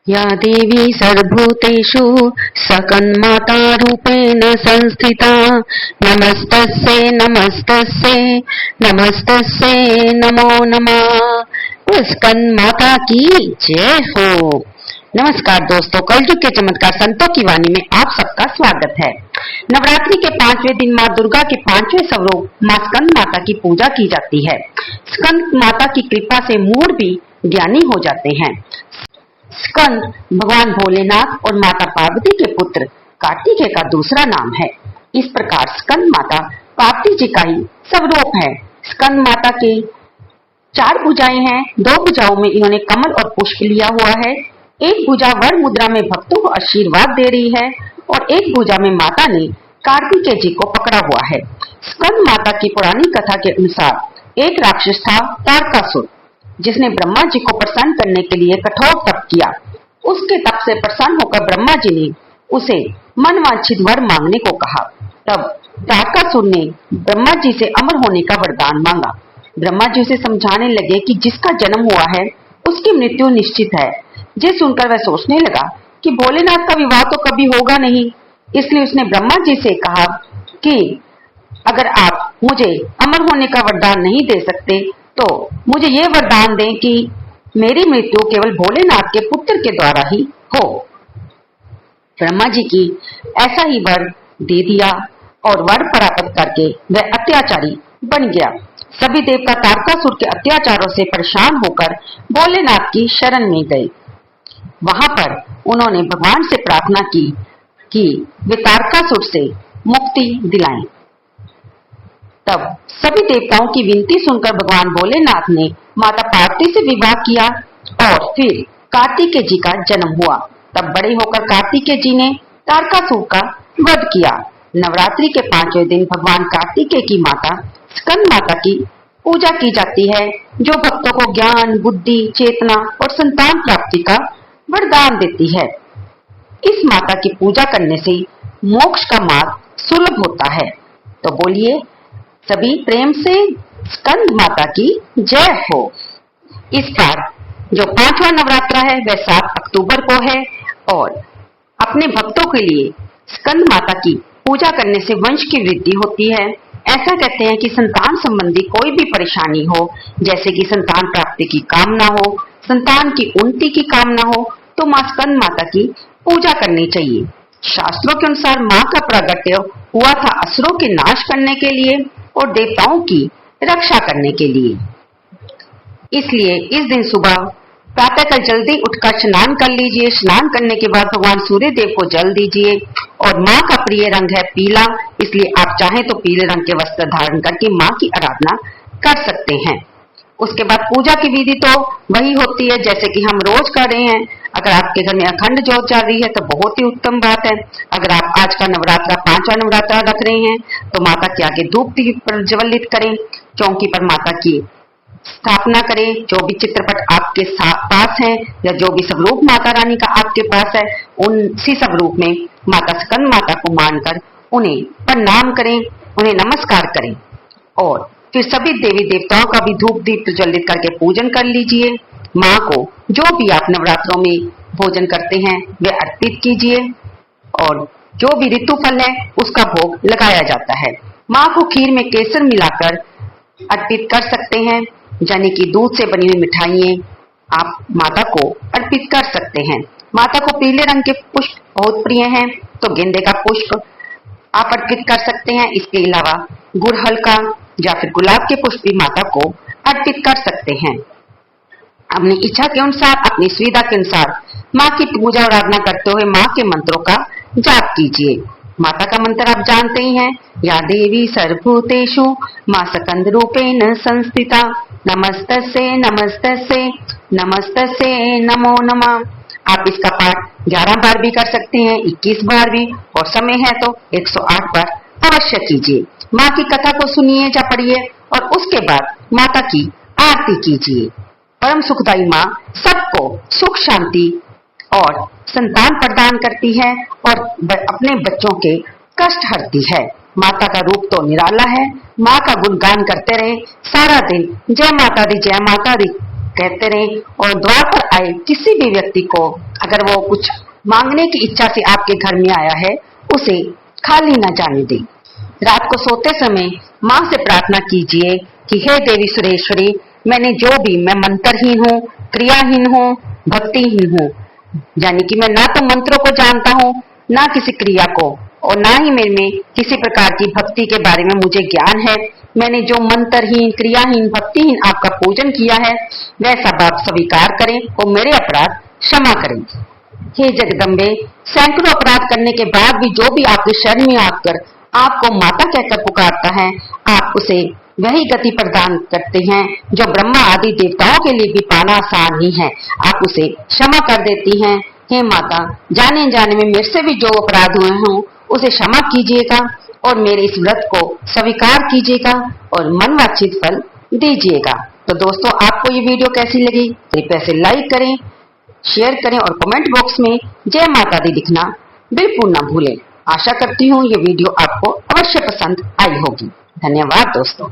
या देवी सर्वभूतेषु सकन्माता रूपेण संस्थिता नमस्तस्यै नमस्तस्यै नमस्तस्यै नमो नमः। स्कंदमाता की जय हो। नमस्कार दोस्तों, कलयुग के चमत्कार संतों की वाणी में आप सबका स्वागत है। नवरात्रि के 5वें दिन माँ दुर्गा के 5वें स्वरूप माँ स्कंद माता की पूजा की जाती है। स्कंद माता की कृपा से मूढ़ भी ज्ञानी हो जाते हैं। स्कंद भगवान भोलेनाथ और माता पार्वती के पुत्र कार्तिकेय का दूसरा नाम है। इस प्रकार स्कंद माता पार्वती जी का ही स्वरूप है। स्कंद माता की 4 भुजाएं हैं। 2 भुजाओं में इन्होंने कमल और पुष्प लिया हुआ है। एक भुजा वर मुद्रा में भक्तों को आशीर्वाद दे रही है और एक भुजा में माता ने कार्तिकेय जी को पकड़ा हुआ है। स्कंद माता की पुरानी कथा के अनुसार एक राक्षस था तारकासुर, जिसने ब्रह्मा जी को प्रसन्न करने के लिए कठोर तप किया। उसके तप से प्रसन्न होकर ब्रह्मा जी ने उसे मनवांछित वर मांगने को कहा। तब तारकासुर ने ब्रह्मा जी से अमर होने का वरदान मांगा। ब्रह्मा जी उसे समझाने लगे कि जिसका जन्म हुआ है उसकी मृत्यु निश्चित है। ये सुनकर वह सोचने लगा कि भोलेनाथ का विवाह तो कभी होगा नहीं। इसलिए उसने ब्रह्मा जी से कहा कि अगर आप मुझे अमर होने का वरदान नहीं दे सकते तो मुझे ये वरदान दें कि मेरी मृत्यु केवल भोलेनाथ के पुत्र के द्वारा ही हो। ब्रह्मा जी की ऐसा ही वर दे दिया और वर प्राप्त करके वह अत्याचारी बन गया। सभी देवता तारकासुर के अत्याचारों से परेशान होकर भोलेनाथ की शरण में गए। वहां पर उन्होंने भगवान से प्रार्थना की कि वे तारकासुर से मुक्ति दिलाएं। तब सभी देवताओं की विनती सुनकर भगवान भोलेनाथ ने माता पार्वती से विवाह किया और फिर कार्तिकेय जी का जन्म हुआ। तब बड़े होकर कार्तिकेय जी ने तारकासुर का वध किया। नवरात्रि के 5वें दिन भगवान कार्तिकेय की माता स्कंद माता की पूजा की जाती है, जो भक्तों को ज्ञान, बुद्धि, चेतना और संतान प्राप्ति का वरदान देती है। इस माता की पूजा करने से मोक्ष का मार्ग सुलभ होता है। तो बोलिए सभी प्रेम से स्कंद माता की जय हो। इस बार जो 5वां नवरात्रा है वह 7 अक्टूबर को है और अपने भक्तों के लिए स्कंद माता की पूजा करने से वंश की वृद्धि होती है। ऐसा कहते हैं कि संतान संबंधी कोई भी परेशानी हो, जैसे कि संतान प्राप्ति की कामना हो, संतान की उन्नति की कामना हो, तो माँ स्कंद माता की पूजा करनी चाहिए। शास्त्रों के अनुसार माँ का प्रागट्य हुआ था असुरों के नाश करने के लिए और देवताओं की रक्षा करने के लिए। इसलिए इस दिन सुबह प्रातःकाल जल्दी उठकर स्नान कर लीजिए। स्नान करने के बाद भगवान सूर्य देव को जल दीजिए और माँ का प्रिय रंग है पीला, इसलिए आप चाहें तो पीले रंग के वस्त्र धारण करके माँ की आराधना कर सकते हैं। उसके बाद पूजा की विधि तो वही होती है जैसे कि हम रोज कर रहे हैं। अगर आपके घर में अखंड ज्योत चल रही है तो बहुत ही उत्तम बात है। अगर आप आज का नवरात्रा 5वां नवरात्रा रख रहे हैं तो माता के आगे धूप दीप प्रज्वलित करें, चौकी पर माता की स्थापना करें। जो भी चित्रपट आपके पास है या जो भी स्वरूप माता रानी का आपके पास है, उसी स्वरूप में माता स्कंद माता को मानकर उन्हें प्रणाम करें, उन्हें नमस्कार करें और फिर सभी देवी देवताओं का भी धूप दीप प्रज्वलित करके पूजन कर लीजिए। माँ को जो भी आप नवरात्रों में भोजन करते हैं वे अर्पित कीजिए और जो भी ऋतु फल है उसका भोग लगाया जाता है। माँ को खीर में केसर मिलाकर अर्पित कर सकते हैं, यानी कि दूध से बनी हुई मिठाइयाँ आप माता को अर्पित कर सकते हैं। माता को पीले रंग के पुष्प बहुत प्रिय हैं, तो गेंदे का पुष्प आप अर्पित कर सकते हैं। इसके अलावा गुड़हल का या फिर गुलाब के पुष्प भी माता को अर्पित कर सकते हैं। अपनी इच्छा के अनुसार, अपनी सुविधा के अनुसार माँ की पूजा और आराधना करते हुए माँ के मंत्रों का जाप कीजिए। माता का मंत्र आप जानते ही हैं, या देवी सर्वभूतेषु माँ स्कंद रूपेण संस्थिता नमस्तस्यै नमस्तस्यै नमस्तस्यै नमो नमः। आप इसका पाठ 11 बार भी कर सकते हैं, 21 बार भी, और समय है तो 108 बार अवश्य कीजिए। माँ की कथा को सुनिए या पढ़िए और उसके बाद माता की आरती कीजिए। परम सुखदायी माँ सबको सुख शांति और संतान प्रदान करती है और अपने बच्चों के कष्ट हरती है। माता का रूप तो निराला है। माँ का गुणगान करते रहे सारा दिन, जय माता दी कहते रहें और द्वार पर आए किसी भी व्यक्ति को अगर वो कुछ मांगने की इच्छा से आपके घर में आया है, उसे खाली न जाने दें। रात को सोते समय माँ से प्रार्थना कीजिए कि हे देवी सुरेश्वरी, मैंने जो भी, मैं मंत्रहीन हूँ, क्रियाहीन हूँ, भक्तिहीन हूँ, यानी कि मैं ना तो मंत्रों को जानता हूँ, ना किसी क्रिया को, और ना ही मेरे में किसी प्रकार की भक्ति के बारे में मुझे ज्ञान है। मैंने जो मंत्रहीन, क्रियाहीन, भक्तिहीन आपका पूजन किया है, वह सब आप स्वीकार करें और मेरे अपराध क्षमा करें। हे जगदम्बे, सैकड़ों अपराध करने के बाद भी जो भी आपके शरण में आकर आपको माता कहकर पुकारता है, आप उसे वही गति प्रदान करते हैं जो ब्रह्मा आदि देवताओं के लिए भी पाना आसान नहीं है। आप उसे क्षमा कर देती हैं। हे माता, जाने जाने में मेरे से भी जो अपराध हुए हों उसे क्षमा कीजिएगा और मेरे इस व्रत को स्वीकार कीजिएगा और मनवांछित फल दीजिएगा। तो दोस्तों, आपको ये वीडियो कैसी लगी? कृपया से लाइक करें, शेयर करें और कमेंट बॉक्स में जय माता दी लिखना बिल्कुल ना भूलें। आशा करती हूँ ये वीडियो आपको अवश्य पसंद आई होगी। धन्यवाद दोस्तों।